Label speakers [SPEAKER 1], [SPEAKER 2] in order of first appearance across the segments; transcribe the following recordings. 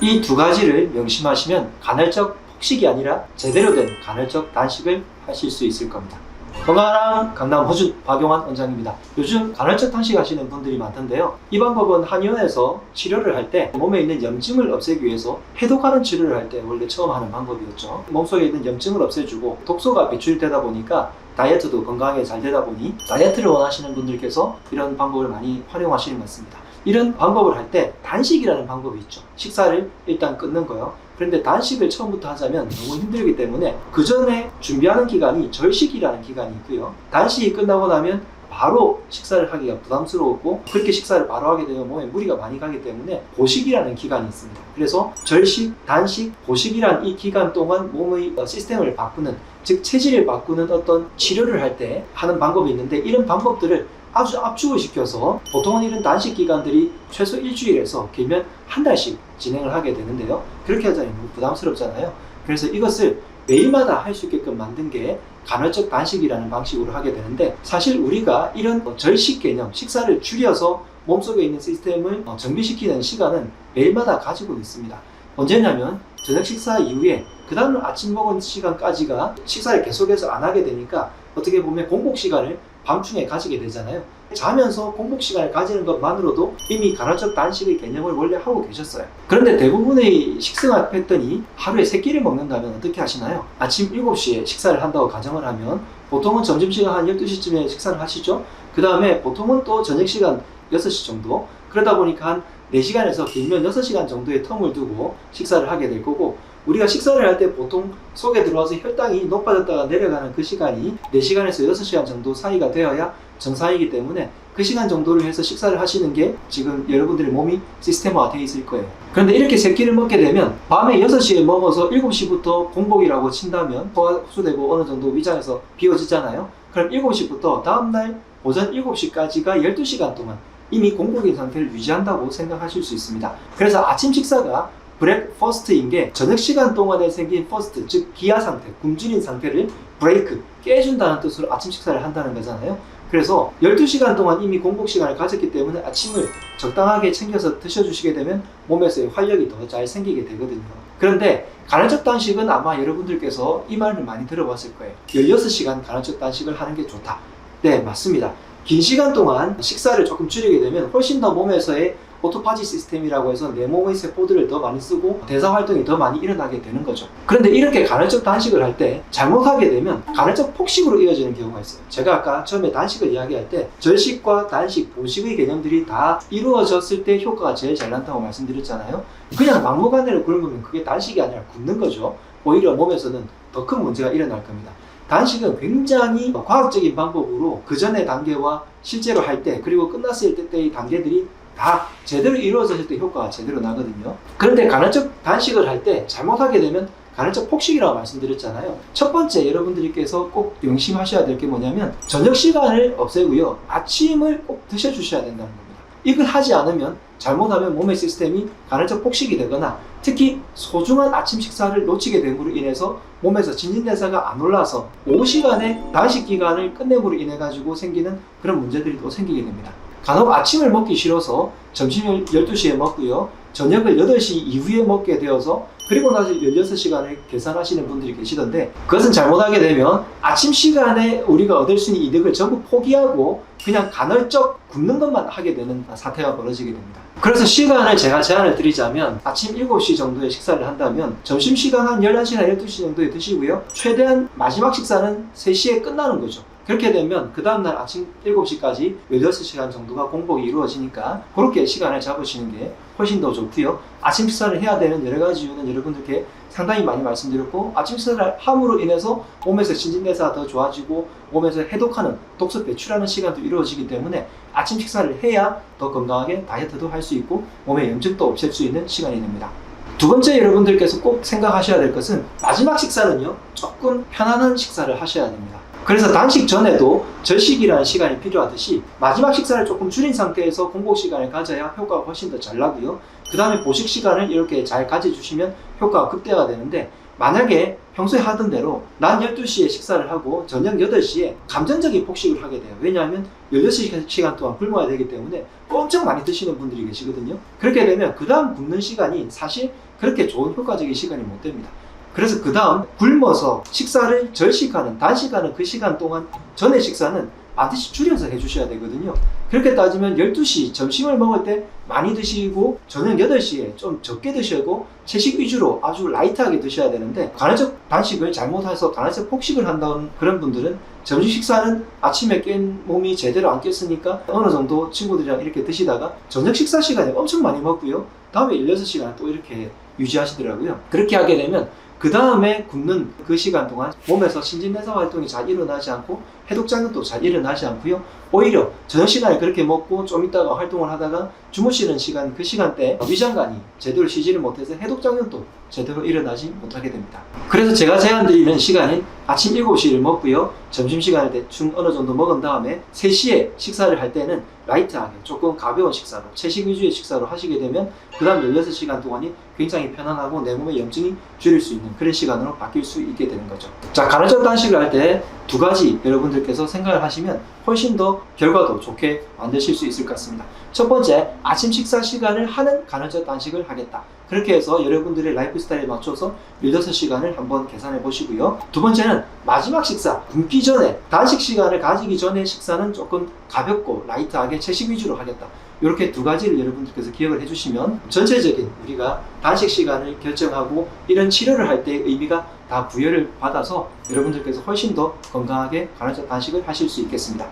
[SPEAKER 1] 이 두 가지를 명심하시면 간헐적 폭식이 아니라 제대로 된 간헐적 단식을 하실 수 있을 겁니다. 건강한 강남 호주 박용환 원장입니다. 요즘 간헐적 단식 하시는 분들이 많던데요. 이 방법은 한의원에서 치료를 할 때 몸에 있는 염증을 없애기 위해서 해독하는 치료를 할 때 원래 처음 하는 방법이었죠. 몸속에 있는 염증을 없애주고 독소가 배출되다 보니까 다이어트도 건강하게 잘 되다 보니 다이어트를 원하시는 분들께서 이런 방법을 많이 활용하시는 것 같습니다. 이런 방법을 할 때 단식이라는 방법이 있죠. 식사를 일단 끊는 거요. 그런데 단식을 처음부터 하자면 너무 힘들기 때문에 그 전에 준비하는 기간이 절식이라는 기간이 있고요. 단식이 끝나고 나면 바로 식사를 하기가 부담스러웠고, 그렇게 식사를 바로 하게 되면 몸에 무리가 많이 가기 때문에 보식이라는 기간이 있습니다. 그래서 절식, 단식, 보식이란 이 기간 동안 몸의 시스템을 바꾸는, 즉 체질을 바꾸는 어떤 치료를 할 때 하는 방법이 있는데, 이런 방법들을 아주 압축을 시켜서 보통은 이런 단식 기간들이 최소 일주일에서 길면 한 달씩 진행을 하게 되는데요. 그렇게 하자니 너무 부담스럽잖아요. 그래서 이것을 매일마다 할 수 있게끔 만든 게 간헐적 단식이라는 방식으로 하게 되는데, 사실 우리가 이런 절식 개념, 식사를 줄여서 몸속에 있는 시스템을 정비시키는 시간은 매일마다 가지고 있습니다. 언제냐면 저녁 식사 이후에 그 다음 아침 먹은 시간까지가 식사를 계속해서 안 하게 되니까 어떻게 보면 공복 시간을 밤중에 가지게 되잖아요. 자면서 공복 시간을 가지는 것만으로도 이미 간헐적 단식의 개념을 원래 하고 계셨어요. 그런데 대부분의 식생활 패턴이 하루에 3끼를 먹는다면 어떻게 하시나요? 아침 7시에 식사를 한다고 가정을 하면 보통은 점심시간 한 12시쯤에 식사를 하시죠. 그 다음에 보통은 또 저녁시간 6시 정도, 그러다 보니까 한 4시간에서 길면 6시간 정도의 텀을 두고 식사를 하게 될 거고, 우리가 식사를 할 때 보통 속에 들어와서 혈당이 높아졌다가 내려가는 그 시간이 4시간에서 6시간 정도 사이가 되어야 정상이기 때문에 그 시간 정도를 해서 식사를 하시는 게 지금 여러분들의 몸이 시스템화 되어 있을 거예요. 그런데 이렇게 3끼를 먹게 되면 밤에 6시에 먹어서 7시부터 공복이라고 친다면 소화 흡수되고 어느 정도 위장에서 비워지잖아요. 그럼 7시부터 다음날 오전 7시까지가 12시간 동안 이미 공복인 상태를 유지한다고 생각하실 수 있습니다. 그래서 아침 식사가 브레이크퍼스트인 게 저녁 시간 동안에 생긴 퍼스트, 즉 기아 상태, 굶주린 상태를 브레이크, 깨준다는 뜻으로 아침 식사를 한다는 거잖아요. 그래서 12시간 동안 이미 공복 시간을 가졌기 때문에 아침을 적당하게 챙겨서 드셔주시게 되면 몸에서의 활력이 더 잘 생기게 되거든요. 그런데 간헐적 단식은 아마 여러분들께서 이 말을 많이 들어봤을 거예요. 16시간 간헐적 단식을 하는 게 좋다. 네, 맞습니다. 긴 시간 동안 식사를 조금 줄이게 되면 훨씬 더 몸에서의 오토파지 시스템이라고 해서 내 몸의 세포들을 더 많이 쓰고 대사 활동이 더 많이 일어나게 되는 거죠. 그런데 이렇게 간헐적 단식을 할 때 잘못하게 되면 간헐적 폭식으로 이어지는 경우가 있어요. 제가 아까 처음에 단식을 이야기할 때 절식과 단식, 보식의 개념들이 다 이루어졌을 때 효과가 제일 잘 난다고 말씀드렸잖아요. 그냥 막무가내로 굶으면 그게 단식이 아니라 굶는 거죠. 오히려 몸에서는 더 큰 문제가 일어날 겁니다. 단식은 굉장히 과학적인 방법으로 그 전의 단계와 실제로 할 때, 그리고 끝났을 때의 단계들이 다 제대로 이루어졌을 때 효과가 제대로 나거든요. 그런데 간헐적 단식을 할 때 잘못하게 되면 간헐적 폭식이라고 말씀드렸잖아요. 첫 번째 여러분들께서 꼭 명심하셔야 될 게 뭐냐면 저녁 시간을 없애고요, 아침을 꼭 드셔주셔야 된다는 겁니다. 이걸 하지 않으면 잘못하면 몸의 시스템이 간헐적 폭식이 되거나, 특히 소중한 아침 식사를 놓치게 됨으로 인해서 몸에서 진진대사가 안 올라서 오후 시간에 단식 기간을 끝냄으로 인해 가지고 생기는 그런 문제들이 또 생기게 됩니다. 간혹 아침을 먹기 싫어서 점심을 12시에 먹고요, 저녁을 8시 이후에 먹게 되어서 그리고 나서 16시간을 계산하시는 분들이 계시던데, 그것은 잘못하게 되면 아침 시간에 우리가 얻을 수 있는 이득을 전부 포기하고 그냥 간헐적 굶는 것만 하게 되는 사태가 벌어지게 됩니다. 그래서 시간을 제가 제안을 드리자면 아침 7시 정도에 식사를 한다면 점심시간 한 11시나 12시 정도에 드시고요, 최대한 마지막 식사는 3시에 끝나는 거죠. 그렇게 되면 그 다음날 아침 7시까지 16시간 정도가 공복이 이루어지니까 그렇게 시간을 잡으시는 게 훨씬 더 좋고요. 아침 식사를 해야 되는 여러 가지 이유는 여러분들께 상당히 많이 말씀드렸고, 아침 식사를 함으로 인해서 몸에서 신진대사가 더 좋아지고 몸에서 해독하는, 독소 배출하는 시간도 이루어지기 때문에 아침 식사를 해야 더 건강하게 다이어트도 할 수 있고 몸의 염증도 없앨 수 있는 시간이 됩니다. 두 번째 여러분들께서 꼭 생각하셔야 될 것은 마지막 식사는요, 조금 편안한 식사를 하셔야 됩니다. 그래서 단식 전에도 절식이라는 시간이 필요하듯이 마지막 식사를 조금 줄인 상태에서 공복 시간을 가져야 효과가 훨씬 더 잘 나고요. 그 다음에 보식 시간을 이렇게 잘 가져주시면 효과가 극대화되는데, 만약에 평소에 하던 대로 낮 12시에 식사를 하고 저녁 8시에 감정적인 폭식을 하게 돼요. 왜냐하면 16시간 동안 굶어야 되기 때문에 엄청 많이 드시는 분들이 계시거든요. 그렇게 되면 그 다음 굶는 시간이 사실 그렇게 좋은 효과적인 시간이 못 됩니다. 그래서 그 다음 굶어서 식사를 절식하는, 단식하는 그 시간 동안 전에 식사는 반드시 줄여서 해주셔야 되거든요. 그렇게 따지면 12시 점심을 먹을 때 많이 드시고 저녁 8시에 좀 적게 드시고 채식 위주로 아주 라이트하게 드셔야 되는데, 간헐적 단식을 잘못해서 간헐적 폭식을 한다는 그런 분들은 점심 식사는 아침에 깬 몸이 제대로 안 깼으니까 어느 정도 친구들이랑 이렇게 드시다가 저녁 식사 시간에 엄청 많이 먹고요. 다음에 16시간 또 이렇게 유지하시더라고요. 그렇게 하게 되면 그 다음에 굶는 그 시간 동안 몸에서 신진대사 활동이 잘 일어나지 않고 해독작용도 잘 일어나지 않고요. 오히려 저녁 시간에 그렇게 먹고 좀 있다가 활동을 하다가 주무시는 시간, 그 시간대에 위장관이 제대로 쉬지를 못해서 해독작용도 제대로 일어나지 못하게 됩니다. 그래서 제가 제안드리는 시간인 아침 7시를 먹고요. 점심시간에 대충 어느 정도 먹은 다음에 3시에 식사를 할 때는 라이트하게 조금 가벼운 식사로, 채식 위주의 식사로 하시게 되면 그 다음 16시간 동안이 굉장히 편안하고 내 몸의 염증이 줄일 수 있는 그런 시간으로 바뀔 수 있게 되는 거죠. 자, 간헐적 단식을 할 때 2가지 여러분들께서 생각을 하시면 훨씬 더 결과도 좋게 만드실 수 있을 것 같습니다. 첫 번째, 아침 식사 시간을 하는 간헐적 단식을 하겠다. 그렇게 해서 여러분들의 라이프 스타일에 맞춰서 16시간을 한번 계산해 보시고요. 두 번째는 마지막 식사, 굶기 전에, 단식 시간을 가지기 전에 식사는 조금 가볍고 라이트하게 채식 위주로 하겠다. 이렇게 2가지를 여러분들께서 기억을 해주시면 전체적인 우리가 단식 시간을 결정하고 이런 치료를 할 때의 의미가 다 부여를 받아서 여러분들께서 훨씬 더 건강하게 간헐적 단식을 하실 수 있겠습니다.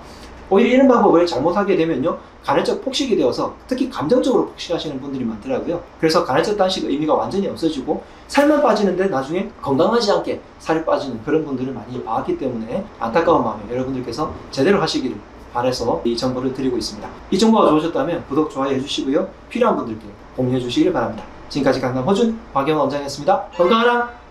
[SPEAKER 1] 오히려 이런 방법을 잘못하게 되면요, 간헐적 폭식이 되어서 특히 감정적으로 폭식하시는 분들이 많더라고요. 그래서 간헐적 단식의 의미가 완전히 없어지고 살만 빠지는데 나중에 건강하지 않게 살이 빠지는 그런 분들을 많이 봐왔기 때문에 안타까운 마음에 여러분들께서 제대로 하시기를 바라서 이 정보를 드리고 있습니다. 이 정보가 좋으셨다면 구독, 좋아요 해주시고요. 필요한 분들께 공유해 주시길 바랍니다. 지금까지 강남 허준 박영원 원장이었습니다. 건강하라!